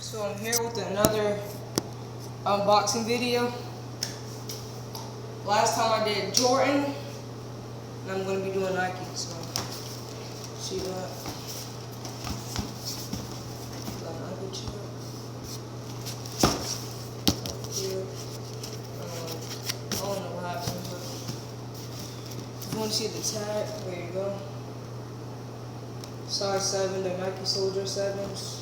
So I'm here with another unboxing video. Last time I did Jordan, and I'm going to be doing Nike, so see that. Got Nike chip. Here. I don't know what happened, but if you want to see the tag, there you go. Size 7, the Nike Solijer 7s.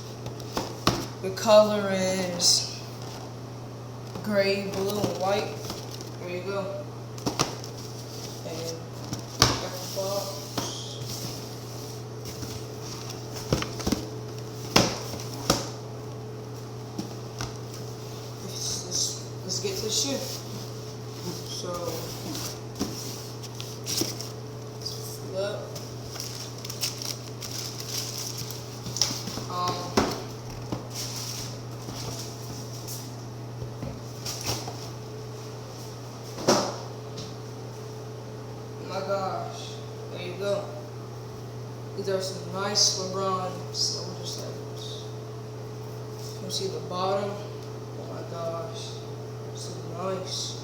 The color is gray, blue, and white. There you go. And got the box. Let's get to the shoe. So, flip. My gosh, there you go. These are some nice LeBron solijer 7s. You can see the bottom. Oh my gosh, so nice.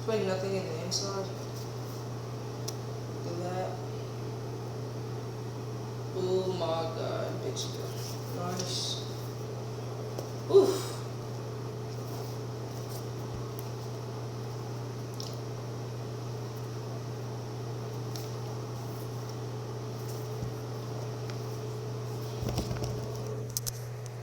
There's like nothing in the inside. Look at that. Oh my god, bitch. Nice. Oof.